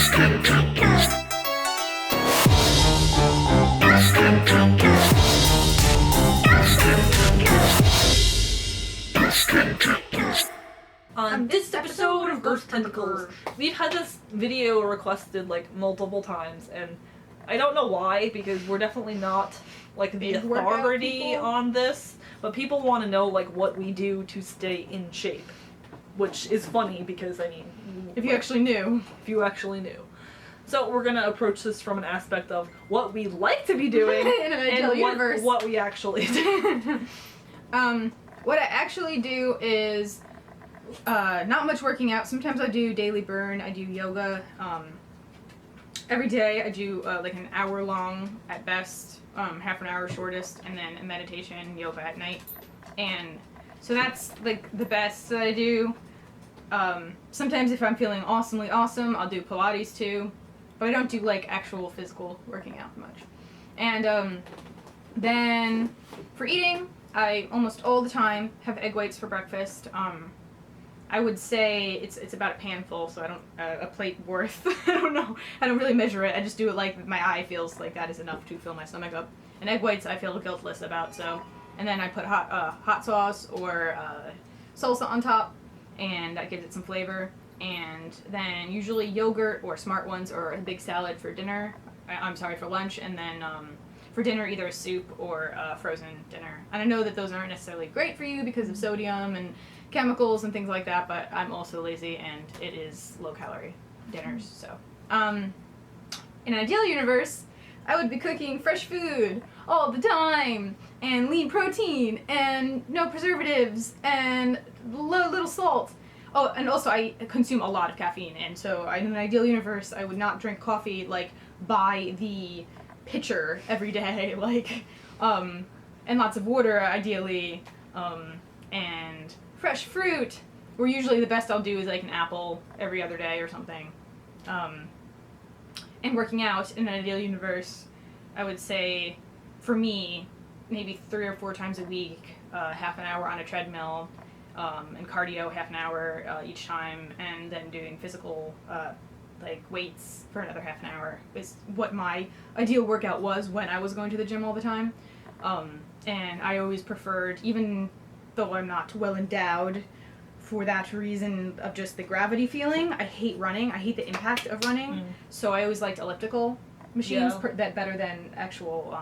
On this episode of Ghost Tentacles, we've had this video requested like multiple times, and I don't know why, because we're definitely not like the authority on this, but people want to know like what we do to stay in shape, which is funny because I mean, if you actually knew. So we're gonna approach this from an aspect of what we like to be doing in an ideal universe. What we actually do. What I actually do is not much working out. Sometimes I do daily burn. I do yoga. Every day I do like an hour long at best, half an hour shortest, and then a meditation, yoga at night. And so that's like the best that I do. Sometimes if I'm feeling awesomely awesome, I'll do Pilates too. But I don't do like actual physical working out much. And then for eating, I almost all the time have egg whites for breakfast. I would say it's about a pan full, so I don't a plate worth. I don't know. I don't really measure it. I just do it like my eye feels like that is enough to fill my stomach up. And egg whites I feel guiltless about. So, and then I put hot sauce or salsa on top, and that gives it some flavor. And then usually yogurt or Smart Ones or a big salad for dinner. For lunch, and then for dinner either a soup or a frozen dinner. And I know that those aren't necessarily great for you because of sodium and chemicals and things like that, but I'm also lazy and it is low calorie dinners. So in an ideal universe, I would be cooking fresh food all the time and lean protein and no preservatives and little salt. Oh, and also I consume a lot of caffeine, and so in an ideal universe, I would not drink coffee like by the pitcher every day, like, and lots of water ideally, and fresh fruit. Where usually the best I'll do is like an apple every other day or something. And working out in an ideal universe, I would say, for me, maybe 3 or 4 times a week, half an hour on a treadmill, and cardio half an hour each time, and then doing physical like weights for another half an hour is what my ideal workout was when I was going to the gym all the time. And I always preferred, even though I'm not well endowed for that reason of just the gravity feeling, I hate running. I hate the impact of running. So I always liked elliptical machines that better than actual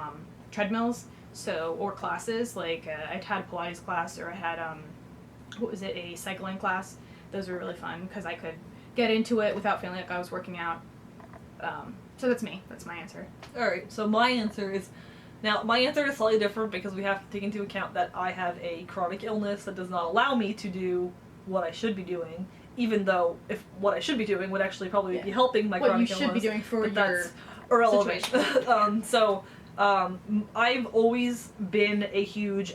treadmills. So, or classes, like I'd had a Pilates class, or I had a cycling class. Those were really fun because I could get into it without feeling like I was working out. So that's me. That's my answer. Alright, so my answer is slightly different because we have to take into account that I have a chronic illness that does not allow me to do what I should be doing, even though if what I should be doing would actually probably be helping my chronic illness. What you should be doing for your irrelevant. situation. I've always been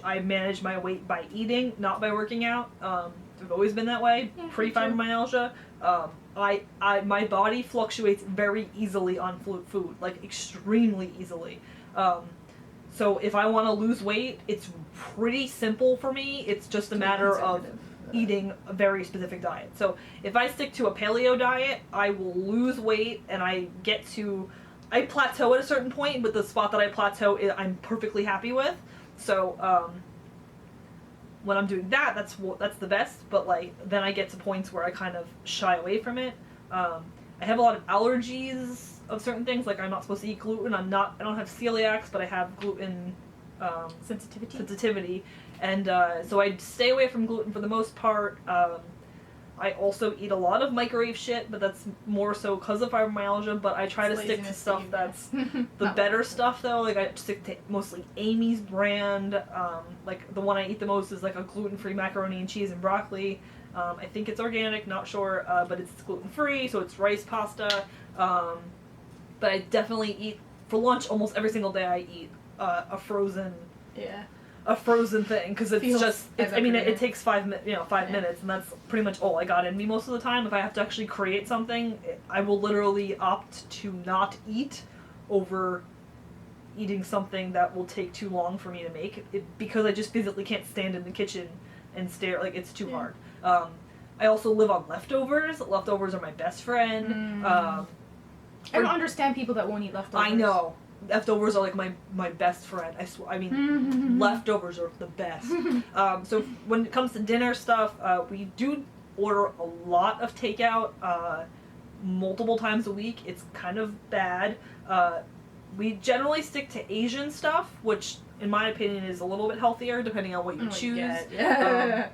I manage my weight by eating, not by working out. I've always been that way. Pre-fibromyalgia. My body fluctuates very easily on food, like extremely easily. So if I want to lose weight, it's pretty simple for me. It's just a matter of eating a very specific diet. So if I stick to a paleo diet, I will lose weight, and I plateau at a certain point, but the spot that I plateau, I'm perfectly happy with. So when I'm doing that, that's the best. But like then I get to points where I kind of shy away from it. I have a lot of allergies of certain things. Like I'm not supposed to eat gluten. I don't have celiacs, but I have gluten sensitivity, and so I stay away from gluten for the most part. I also eat a lot of microwave shit, but that's more so because of fibromyalgia, but I try to stick to stuff that's the better stuff, though. Like, I stick to mostly Amy's brand. Like, the one I eat the most is, like, a gluten-free macaroni and cheese and broccoli. I think it's organic, not sure, but it's gluten-free, so it's rice pasta. But I definitely eat, for lunch, almost every single day I eat a frozen... Yeah. A frozen thing, because it takes 5 minutes, and that's pretty much all I got in me most of the time. If I have to actually create something, I will literally opt to not eat over eating something that will take too long for me to make, because I just physically can't stand in the kitchen and stare, like, it's too hard. I also live on leftovers. Leftovers are my best friend. I don't understand people that won't eat leftovers. I know. Leftovers are like my best friend. I swear. I mean, leftovers are the best. So when it comes to dinner stuff, we do order a lot of takeout multiple times a week. It's kind of bad. We generally stick to Asian stuff, which in my opinion is a little bit healthier depending on what you choose. Yeah.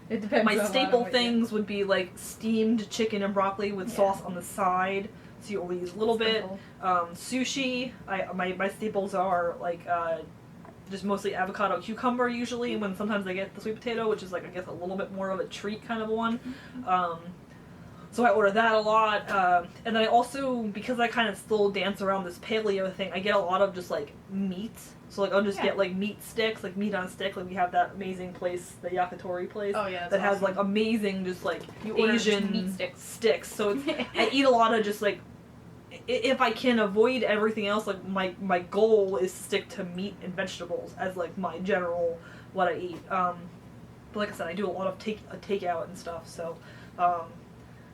It depends. My staple things would be like steamed chicken and broccoli with sauce on the side. So you only use a little bit. Sushi. My staples are like just mostly avocado cucumber usually, and when sometimes I get the sweet potato, which is like I guess a little bit more of a treat kind of one. So I order that a lot, and then I also, because I kind of still dance around this paleo thing, I get a lot of just like meat. So like I'll just get like meat sticks, like meat on a stick. Like we have that amazing place, the Yakitori place, that has like amazing just like Asian meat sticks. So it's, I eat a lot of just like, if I can avoid everything else, like my goal is to stick to meat and vegetables as like my general what I eat. But like I said, I do a lot of takeout and stuff. So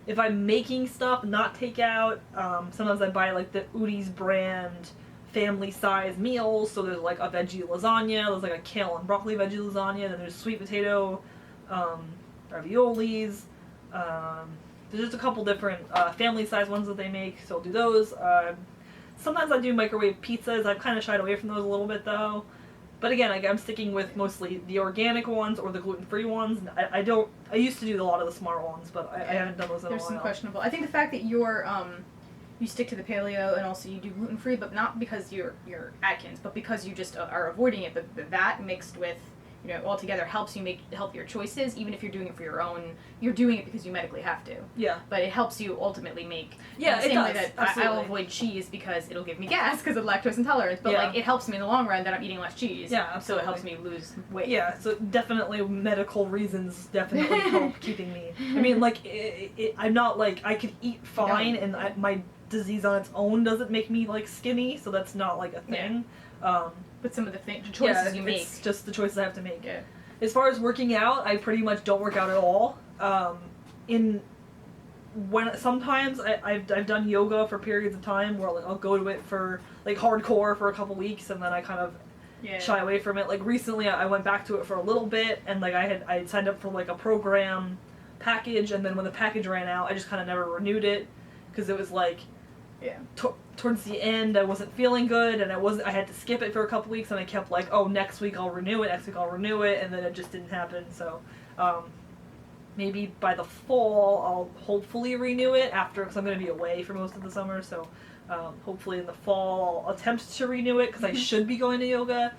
if I'm making stuff, not takeout, sometimes I buy like the Udi's brand family size meals. So there's like a veggie lasagna, there's like a kale and broccoli veggie lasagna, then there's sweet potato raviolis. There's just a couple different family size ones that they make, so I'll do those. Sometimes I do microwave pizzas. I've kind of shied away from those a little bit though. But again, I'm sticking with mostly the organic ones or the gluten-free ones. I used to do a lot of the smart ones, but I haven't done those in a while. There's some questionable. I think the fact that you stick to the paleo and also you do gluten-free, but not because you're Atkins, but because you just are avoiding it. But that mixed with, altogether helps you make healthier choices, even if you're doing it for your own. You're doing it because you medically have to. Yeah. But it helps you ultimately make. Yeah, the same it does. way that Absolutely. I'll avoid cheese because it'll give me gas because of lactose intolerance. But like it helps me in the long run that I'm eating less cheese. Yeah, absolutely. So it helps me lose weight. Yeah, so definitely medical reasons definitely help keeping me. I mean, like I'm not like I could eat fine, and my disease on its own doesn't make me like skinny, so that's not like a thing. But some of the choices you make. It's just the choices I have to make. Yeah. As far as working out, I pretty much don't work out at all. Sometimes I've done yoga for periods of time where like I'll go to it for like hardcore for a couple weeks, and then I kind of shy away from it. Like recently I went back to it for a little bit, and like I had signed up for like a program package, and then when the package ran out I just kind of never renewed it because it was like towards the end I wasn't feeling good, and I had to skip it for a couple weeks, and I kept like, oh, next week I'll renew it, and then it just didn't happen. So maybe by the fall I'll hopefully renew it because I'm going to be away for most of the summer. So hopefully in the fall I'll attempt to renew it because I should be going to yoga.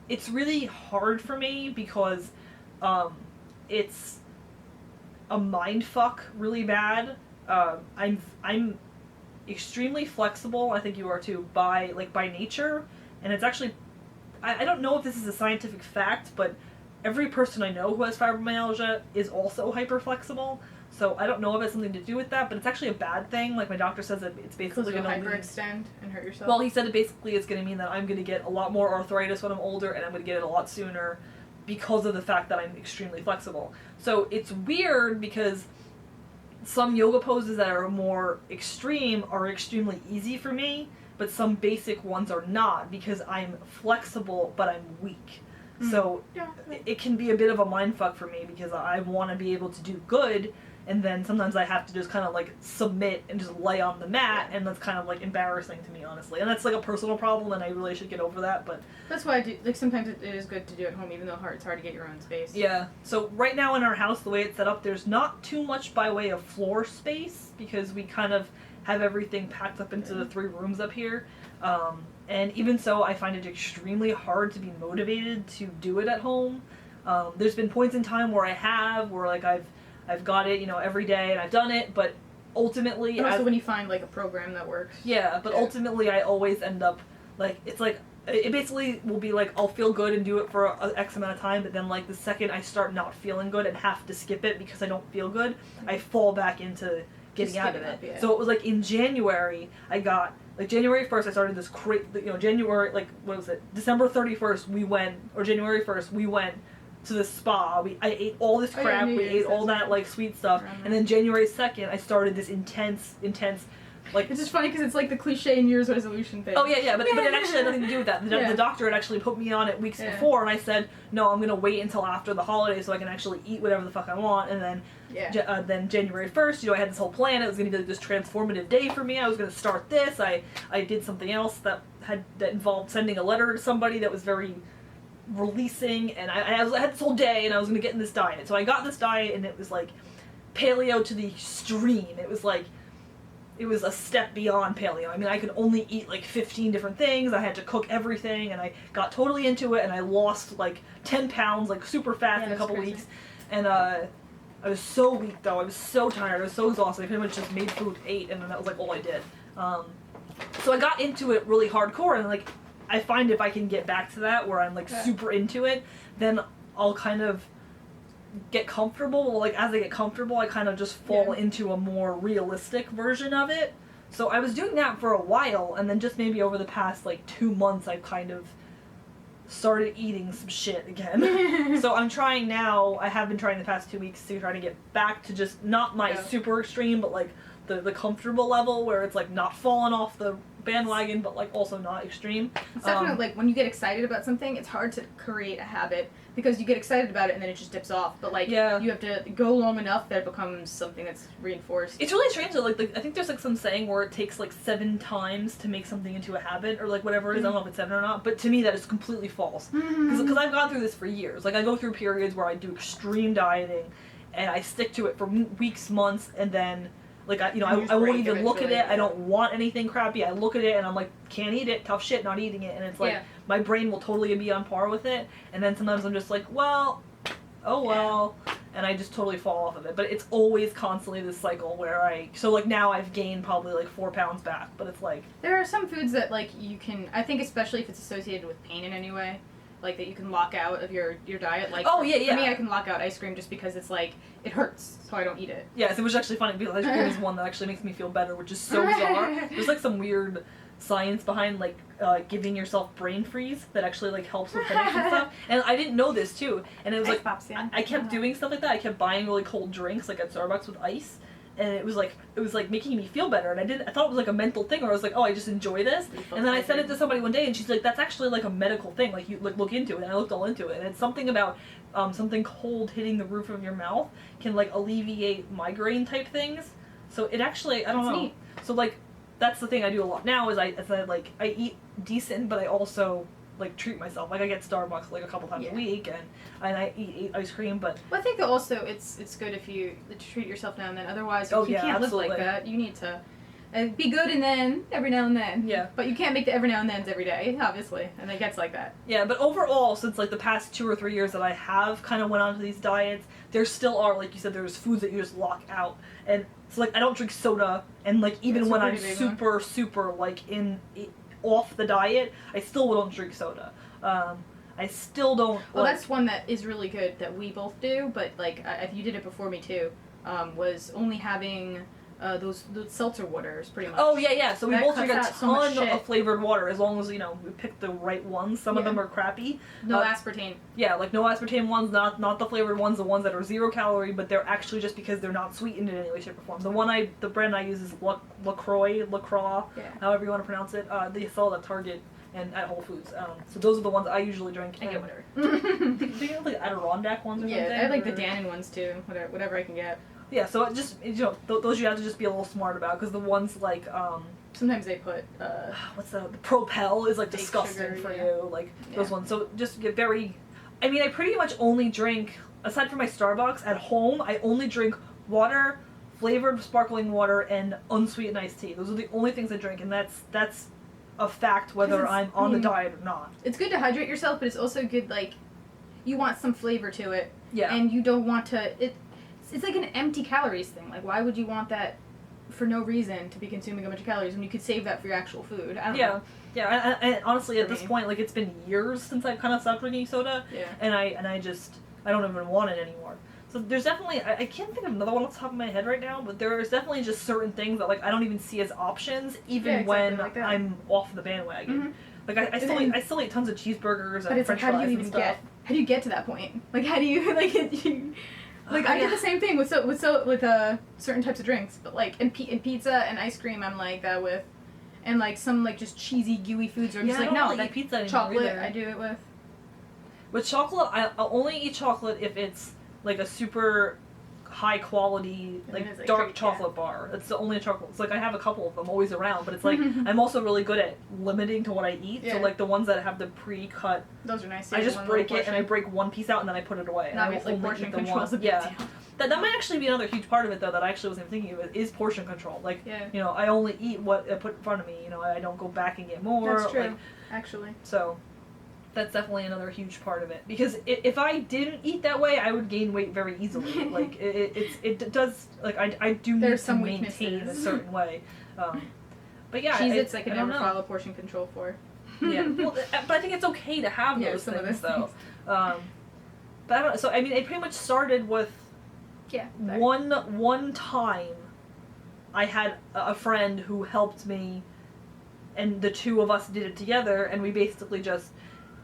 It's really hard for me because it's a mind fuck really bad. I'm extremely flexible. I think you are too by nature, and it's actually I don't know if this is a scientific fact, but every person I know who has fibromyalgia is also hyper flexible. So I don't know if it's something to do with that, but it's actually a bad thing. Like my doctor says that it's basically going to hyperextend and hurt yourself. Well, he said it basically is going to mean that I'm going to get a lot more arthritis when I'm older, and I'm going to get it a lot sooner because of the fact that I'm extremely flexible. So it's weird because some yoga poses that are more extreme are extremely easy for me, but some basic ones are not because I'm flexible but I'm weak. So it can be a bit of a mindfuck for me because I want to be able to do good, and then sometimes I have to just kind of like submit and just lay on the mat, and that's kind of like embarrassing to me, honestly. And that's like a personal problem, and I really should get over that. But that's why I do. Like sometimes it is good to do at home, even though it's hard to get your own space. Yeah. So right now in our house, the way it's set up, there's not too much by way of floor space because we kind of have everything packed up into the 3 rooms up here. And even so, I find it extremely hard to be motivated to do it at home. There's been points in time where I've got it, every day, and I've done it, but ultimately... But also when you find, like, a program that works. Yeah, but ultimately I always end up, like, it's like, it basically will be like, I'll feel good and do it for a X amount of time, but then, like, the second I start not feeling good and have to skip it because I don't feel good, I fall back into getting out of it. Yeah. So it was, like, in January, I got... Like, January 1st, I started this January, like, what was it? December 31st, January 1st, we went to the spa. I ate all this crap. We ate all that, like, sweet stuff. And then January 2nd, I started this intense Like, it's just funny because it's like the cliche New Year's resolution thing. oh yeah, but it actually had nothing to do with that. The doctor had actually put me on it weeks before, and I said, no, I'm gonna wait until after the holidays so I can actually eat whatever the fuck I want. And then, then January 1st, I had this whole plan. It was gonna be like this transformative day for me. I was gonna start this. I did something else that involved sending a letter to somebody that was very releasing, and I had this whole day, and I was gonna get in this diet. So I got this diet, and it was like paleo to the extreme. It was like, it was a step beyond paleo. I mean, I could only eat like 15 different things. I had to cook everything, and I got totally into it, and I lost like 10 pounds, like super fast in a couple weeks. And I was so weak though. I was so tired. I was so exhausted. I pretty much just made food, ate, and then that was like all I did. So I got into it really hardcore, and like I find if I can get back to that where I'm like super into it, then I'll kind of get comfortable. Well, like as I get comfortable, I kind of just fall into a more realistic version of it. So I was doing that for a while, and then just maybe over the past like 2 months, I've kind of started eating some shit again. So I'm trying now. I have been trying the past 2 weeks to try to get back to just not my super extreme, but like the comfortable level where it's like not falling off the bandwagon, but like also not extreme. It's definitely like when you get excited about something, it's hard to create a habit because you get excited about it and then it just dips off. But like you have to go long enough that it becomes something that's reinforced. It's really strange though. Like I think there's like some saying where it takes like 7 times to make something into a habit or like whatever it is. I don't know if it's 7 or not, but to me that is completely false. Because I've gone through this for years. Like I go through periods where I do extreme dieting and I stick to it for weeks, months, and then like I won't even look at it. I don't want anything crappy. I look at it and I'm like, can't eat it. Tough shit, not eating it. And it's like my brain will totally be on par with it. And then sometimes I'm just like, well, oh well, and I just totally fall off of it. But it's always constantly this cycle where so like now I've gained probably like 4 pounds back. But it's like there are some foods that like you can. I think especially if it's associated with pain in any way. Like that you can lock out of your diet. Like for me, I can lock out ice cream just because it's like it hurts, so I don't eat it. Yes, it was actually funny because ice cream is one that actually makes me feel better, which is so bizarre. There's like some weird science behind like giving yourself brain freeze that actually like helps with headaches and stuff. And I didn't know this too. And it was like I kept doing stuff like that. I kept buying really cold drinks like at Starbucks with ice. And it was like making me feel better, and I thought it was like a mental thing, or I was like, oh, I just enjoy this. And then I said it to somebody one day, and she's like, that's actually like a medical thing. Like you like look into it, and I looked all into it, and it's something about something cold hitting the roof of your mouth can like alleviate migraine type things. So it actually I don't know. Neat. So like that's the thing I do a lot now is I eat decent, but I also like treat myself. Like I get Starbucks like a couple times a week, and I eat ice cream. But I think also it's good if you treat yourself now and then. Otherwise, you can't live like that. You need to be good and then every now and then. Yeah. But you can't make the every now and thens every day, obviously, and it gets like that. Yeah, but overall, since like the past 2 or 3 years that I have kind of went on to these diets, there still are, like you said, there's foods that you just lock out, and so like I don't drink soda, and like even when I'm super like off the diet, I still don't drink soda. I still don't. Well, that's one that is really good that we both do, but like you did it before me too. Was only having those seltzer waters pretty much. Oh yeah. So we both drink a ton of flavored water as long as we pick the right ones. Some of them are crappy. No aspartame. Yeah, like no aspartame ones, not the flavored ones, the ones that are 0 calorie, but they're actually just because they're not sweetened in any way, shape, or form. The brand I use is LaCroix, however you want to pronounce it. They sell it at Target and at Whole Foods. So those are the ones I usually drink. I get whatever. Do you have like Adirondack ones or something? Yeah, I like the Dannon ones too. Whatever I can get. Yeah, so it just those you have to just be a little smart about because the ones like sometimes they put what's the Propel is like disgusting for you, like those ones. So just get very. I mean, I pretty much only drink aside from my Starbucks at home. I only drink water, flavored sparkling water, and unsweetened iced tea. Those are the only things I drink, and that's a fact whether I'm on the diet or not. It's good to hydrate yourself, but it's also good like you want some flavor to it. Yeah. And you don't want to It's like an empty calories thing. Like, why would you want that for no reason to be consuming a bunch of calories when you could save that for your actual food? I don't know. Yeah. And honestly, at this point, like, it's been years since I've kind of stopped drinking soda. Yeah. And I don't even want it anymore. So there's definitely, I can't think of another one off the top of my head right now, but there's definitely just certain things that, like, I don't even see as options, even when like I'm off the bandwagon. Like, I still eat tons of cheeseburgers and French fries and stuff. How do you get to that point? Like, how do you, like, Like I did the same thing with certain types of drinks, but like in pizza and ice cream, I'm like that with, and like some like just cheesy gooey foods, or I'm just I like don't no, really that eat pizza anymore chocolate either. I do it with. With chocolate, I'll only eat chocolate if it's like a super high quality, like like dark great, chocolate bar. It's the only chocolate. It's like I have a couple of them always around, but it's like I'm also really good at limiting to what I eat. Yeah. So like the ones that have the pre-cut, Those are nice. I just break it and I break one piece out and then I put it away. And I will only portion eat the control one. is a big Yeah. deal. That might actually be another huge part of it though that I actually wasn't thinking of is portion control. Like you know, I only eat what I put in front of me. You know, I don't go back and get more. That's true. Like, actually. so that's definitely another huge part of it, because if I didn't eat that way, I would gain weight very easily. Like it does, like I do need to maintain a certain way. But yeah, Cheez-Its I can don't never know. follow portion control for. Yeah, well, but I think it's okay to have those some of things those though. But I don't. So I mean, it pretty much started with one time. I had a friend who helped me, and the two of us did it together, and we basically just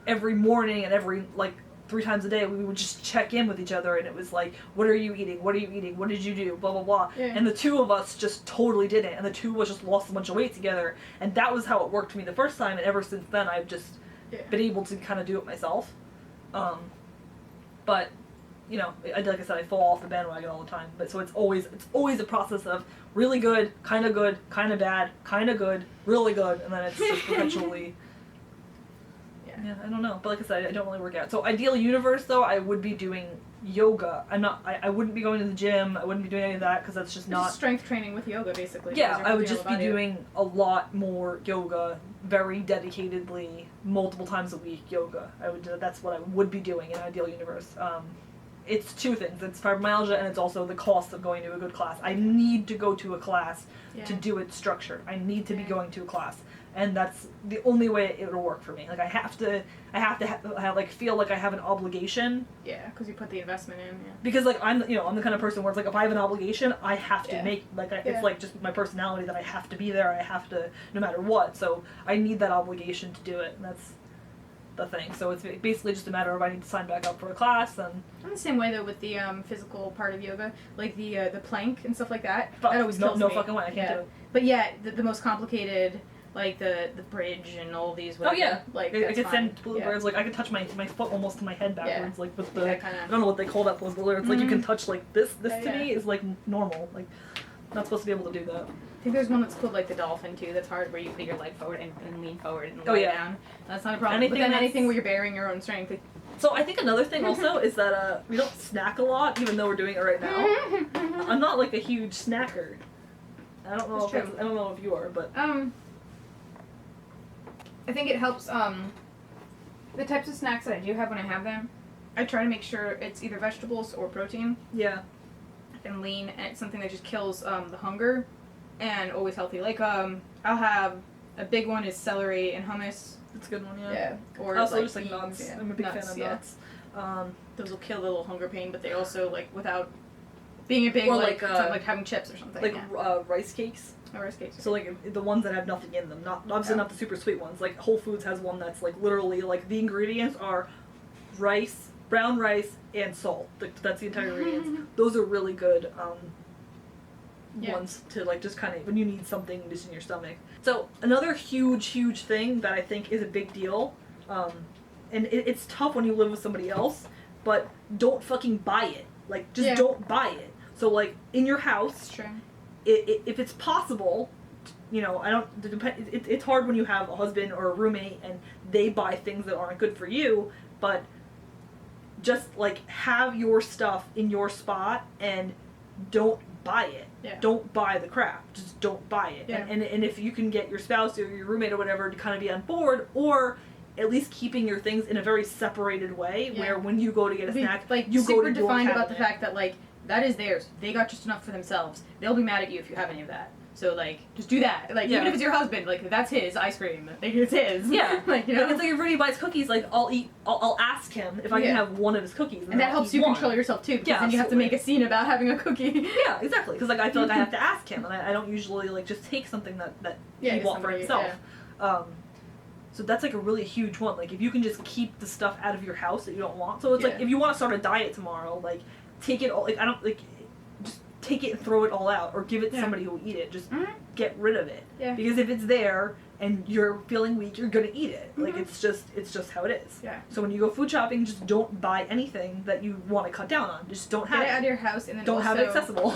every morning and every like 3 times a day we would just check in with each other, and it was like, what are you eating, what are you eating, what did you do, blah blah blah. And the two of us just totally did it, and the two of us just lost a bunch of weight together, and that was how it worked for me the first time, and ever since then I've just been able to kind of do it myself. But you know, like I said, I fall off the bandwagon all the time, but so it's always a process of really good, kind of bad, kind of good, really good, and then it's just perpetually. Yeah, I don't know. But like I said, I don't really work out. So ideal universe, though, I would be doing yoga. I wouldn't be going to the gym. I wouldn't be doing any of that because that's just not... strength training with yoga, basically. Yeah, I would just be doing a lot more yoga, very dedicatedly, multiple times a week yoga. That's what I would be doing in an ideal universe. It's 2 things. It's fibromyalgia, and it's also the cost of going to a good class. I need to go to a class to do it structured. I need to be going to a class. And that's the only way it'll work for me. Like I have to like feel like I have an obligation. Yeah, because you put the investment in. Yeah. Because like I'm the kind of person where it's like if I have an obligation, I have to make it's like just my personality that I have to be there. I have to no matter what. So I need that obligation to do it, and that's the thing. So it's basically just a matter of I need to sign back up for a class. And I'm the same way though with the physical part of yoga, like the plank and stuff like that. But that always kills me. No fucking way, I can't do it. But yeah, the most complicated. Like the bridge and all these. Whatever, like I could send whereas like I could touch my foot almost to my head backwards, like with the I don't know what they call that pose, but it's like you can touch like this to me is like normal, like not supposed to be able to do that. I think there's one that's called like the dolphin too. That's hard, where you put your leg forward and lean forward and lay down. That's not a problem. But then anything where you're bearing your own strength. Like, so I think another thing also is that we don't snack a lot, even though we're doing it right now. I'm not like a huge snacker. I don't know if you are, but I think it helps, the types of snacks that I do have when I have them, I try to make sure it's either vegetables or protein. Yeah. And lean, and it's something that just kills, the hunger, and always healthy. Like, I'll have, a big one is celery and hummus. That's a good one, Yeah. Or also like just like nuts. Yeah. I'm a big fan of nuts. Those will kill the little hunger pain, but they also, like, without being a big, or like having chips or something. Like, rice cakes. Rice cakes. So like the ones that have nothing in them, not obviously not the super sweet ones. Like Whole Foods has one that's like literally like the ingredients are rice, brown rice, and salt. That's the entire ingredients. Those are really good ones to like just kind of when you need something just in your stomach. So another huge thing that I think is a big deal, and it's tough when you live with somebody else, but don't fucking buy it. Like just don't buy it. So like in your house. That's true. If it's possible, you know, it's hard when you have a husband or a roommate and they buy things that aren't good for you, but just like have your stuff in your spot and don't buy it. Yeah. Don't buy the crap. Just don't buy it. Yeah. And if you can get your spouse or your roommate or whatever to kind of be on board, or at least keeping your things in a very separated way, where when you go to get a snack, like you super go to defined your about the fact that like that is theirs. They got just enough for themselves. They'll be mad at you if you have any of that. So like, just do that. Like even if it's your husband, like that's his ice cream. Like, it's his. Yeah. Like you know. It's like if Rudy buys cookies, like I'll ask him if I can have one of his cookies. And that helps you control yourself too. Because then you have to make a scene about having a cookie. Yeah, exactly. Because like I feel like I have to ask him, and I don't usually like just take something that he wants for himself. So that's like a really huge one. Like if you can just keep the stuff out of your house that you don't want. So it's like if you want to start a diet tomorrow, like take it all, like, I don't, like, just take it and throw it all out, or give it to somebody who will eat it. Just get rid of it. Yeah. Because if it's there and you're feeling weak, you're gonna eat it. Like, it's just how it is. Yeah. So when you go food shopping, just don't buy anything that you want to cut down on. Just don't have Get it it. out of your house, and then Don't also, have it accessible.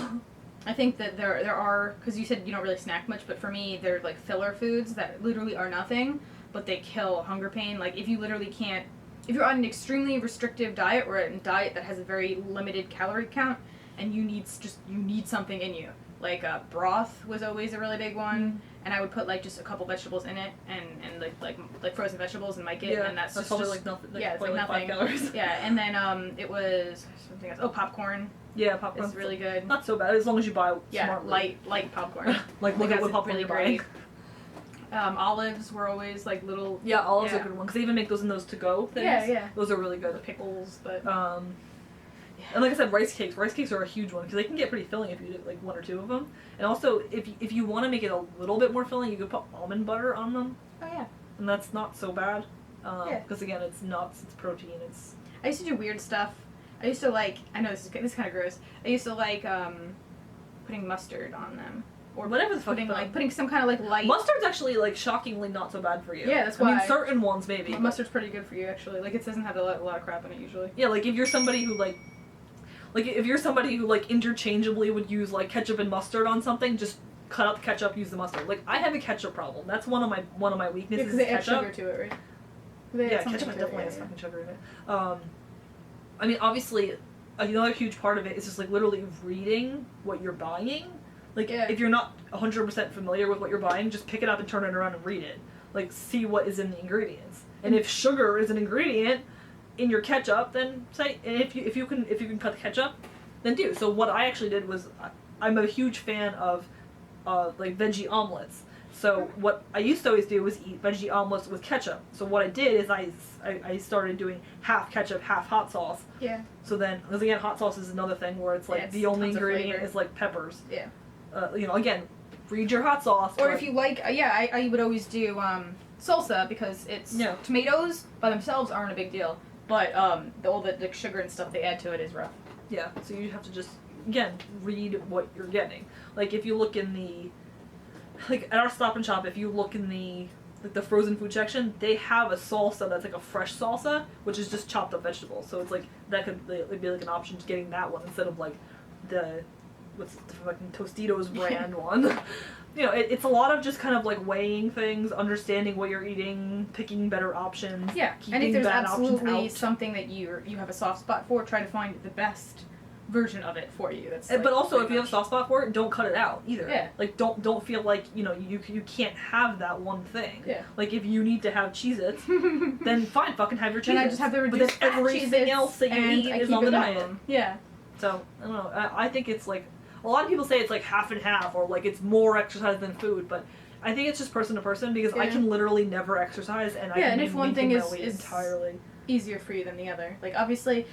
I think that there are, because you said you don't really snack much, but for me, they're like filler foods that literally are nothing, but they kill hunger pain. Like, if you literally can't, if you're on an extremely restrictive diet or a diet that has a very limited calorie count, and you need something in you. Like, broth was always a really big one, and I would put, like, just a couple vegetables in it, and like frozen vegetables and make it, and that's probably just, like nothing. Like, yeah, it's like nothing. nothing. 5 calories. Yeah, and then, it was something else. Oh, popcorn. Yeah, popcorn. It's really good. Not so bad, as long as you buy Yeah, light popcorn. Like, look at what popcorn really you're buying. Olives were always like little. Yeah, olives are a good one, because they even make those in those to-go things. Yeah. Those are really good. The pickles, but. And like I said, rice cakes. Rice cakes are a huge one, because they can get pretty filling if you do like 1 or 2 of them. And also, if you want to make it a little bit more filling, you could put almond butter on them. Oh yeah. And that's not so bad. Because again, it's nuts, it's protein, it's... I used to do weird stuff. I used to like, I know this is kind of gross. I used to like putting mustard on them, or whatever the fuck. Putting some kind of like light. Mustard's actually like shockingly not so bad for you. Yeah, that's why. I mean, certain ones maybe. Mustard's pretty good for you actually. Like, it doesn't have a lot of crap in it usually. Yeah, like if you're somebody who like if you're somebody who like interchangeably would use like ketchup and mustard on something, just cut out the ketchup, use the mustard. Like, I have a ketchup problem. That's one of my weaknesses. Because they add ketchup. sugar to it, right? Yeah, ketchup definitely has fucking sugar in it. I mean, obviously, another huge part of it is just like literally reading what you're buying. Like, if you're not 100% familiar with what you're buying, just pick it up and turn it around and read it. Like, see what is in the ingredients. And if sugar is an ingredient in your ketchup, then say. And if you can cut the ketchup, then do. So what I actually did was, I'm a huge fan of like veggie omelets. So what I used to always do was eat veggie omelets with ketchup. So what I did is I started doing half ketchup, half hot sauce. Yeah. So then, because again, hot sauce is another thing where it's like it's the only tons of ingredient flavor. is like peppers. Yeah. Again, read your hot sauce. Or if you like, I would always do salsa, because it's tomatoes by themselves aren't a big deal, but all the sugar and stuff they add to it is rough. Yeah. So you have to just again read what you're getting. Like, if you look in the at our Stop and Shop, if you look in the frozen food section, they have a salsa that's like a fresh salsa, which is just chopped up vegetables. So it's like that could be like an option to getting that one instead of like the what's the fucking Tostitos brand one. It's a lot of just kind of like weighing things, understanding what you're eating, picking better options. Yeah, keeping and if there's bad absolutely options out. something that you have a soft spot for, try to find the best version of it for you. That's But also, if you have a soft spot for it, don't cut it out either. Yeah. Like, don't feel like you can't have that one thing. Yeah. Like, if you need to have Cheez-Its, then fine, fucking have your Cheez-Its. Then I just have the reduced but then everything else that you eat is on the diet. Yeah. So I don't know. I think it's like a lot of people say it's like half and half, or like it's more exercise than food, but I think it's just person to person, because I can literally never exercise, and I can and if one thing is entirely easier for you than the other. Like, obviously,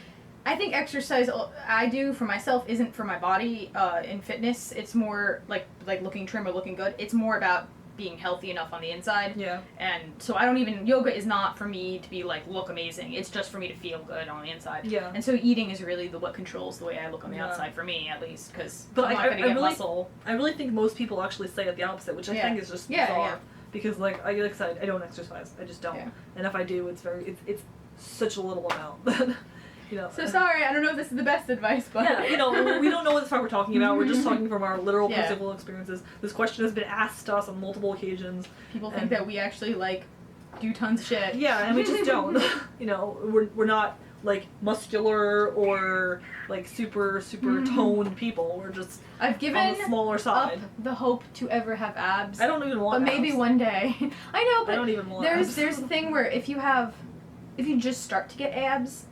I think exercise I do for myself isn't for my body in fitness. It's more like looking trim or looking good. It's more about being healthy enough on the inside. Yeah. And so I don't even, yoga is not for me to be like, look amazing. It's just for me to feel good on the inside. Yeah. And so eating is really what controls the way I look on the outside, for me at least, because I'm not going to get really, muscle. I really think most people actually say it the opposite, which I think is just bizarre. Yeah. Because like I said, I don't exercise. I just don't. Yeah. And if I do, it's such a little amount. So sorry, I don't know if this is the best advice, but yeah, we don't know what the fuck we're talking about. We're just talking from our literal personal experiences. This question has been asked to us on multiple occasions. People think that we actually do tons of shit. Yeah, and we just don't. We're not like muscular or like super toned people. We're just I've given on the smaller side. up the hope to ever have abs. I don't even want but maybe abs. one day. I know, but I don't even want there's abs. a thing where if you just start to get abs,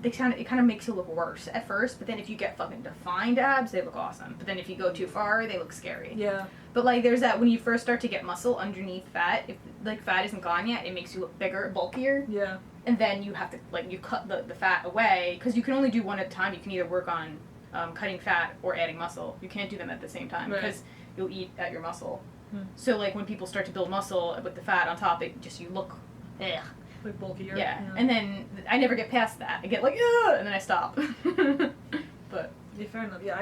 it kind of makes you look worse at first, but then if you get fucking defined abs, they look awesome. But then if you go too far, they look scary. Yeah. But there's that when you first start to get muscle underneath fat, if fat isn't gone yet, it makes you look bigger, bulkier. Yeah. And then you have to you cut the fat away, because you can only do one at a time. You can either work on cutting fat or adding muscle. You can't do them at the same time, because you'll eat at your muscle. So when people start to build muscle with the fat on top, you look like bulkier. Yeah. And then I never get past that. I get ugh, and then I stop. But Yeah, fair enough. Yeah,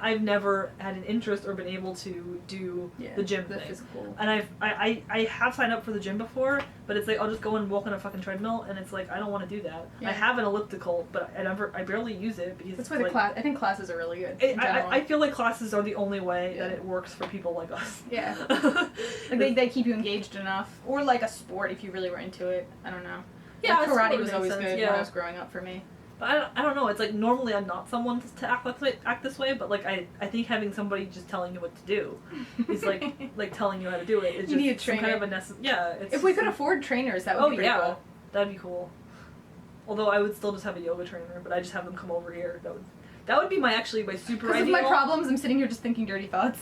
I've never had an interest or been able to do the gym thing. Physical. And I have signed up for the gym before, but it's like I'll just go and walk on a fucking treadmill, and it's like I don't want to do that. Yeah. I have an elliptical, but I barely use it because That's why like, I think classes are really good. I feel like classes are the only way that it works for people like us. Yeah. Like they keep you engaged enough, or like a sport if you really were into it. I don't know. Yeah, like karate was always sense. good Yeah. when I was growing up for me. But I don't know. It's like normally I'm not someone to act this way, but like I think having somebody just telling you what to do is like telling you how to do it. It's You just need a some kind of trainer. It's If we just could like, afford trainers, that would be pretty cool. that'd be cool. Although I would still just have a yoga trainer, but I just have them come over here. That would be my super Because ideal. of my problems, I'm sitting here just thinking dirty thoughts.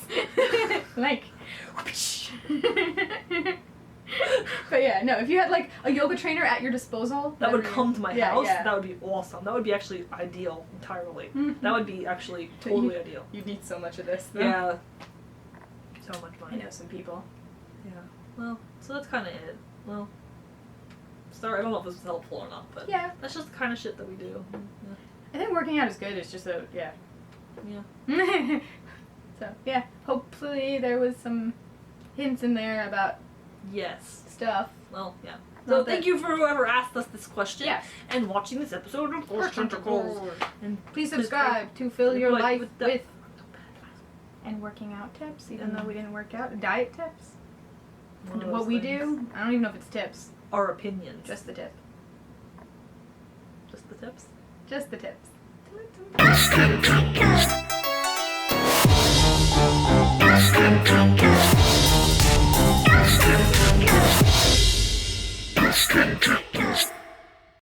Like, but yeah, no, if you had like a yoga trainer at your disposal, that would come to my house. Yeah. That would be awesome. That would be actually ideal entirely. Mhm. That would be actually totally ideal. You need so much of this. Though. Yeah. So much I money. know some people. Yeah. Well, so that's kind of it. Well, sorry, I don't know if this was helpful or not, but Yeah. that's just the kind of shit that we do. I think working out is good. It's just a Yeah. So yeah, hopefully there was some hints in there about Yes. stuff. Well, yeah. Not So thank that- you for whoever asked us this question. Yes. And watching this episode of Ghost Tentacles. And Please subscribe to fill your Like, life with with, the- and working out tips, even though we didn't work out. Diet tips. one of What those we things. do. I don't even know if it's tips. Our opinions. Just the tip. Just the tips. Just the tips. Ghost Tentacles. Ghost Tentacles. Ghost Tentacles. Ghost Tentacles.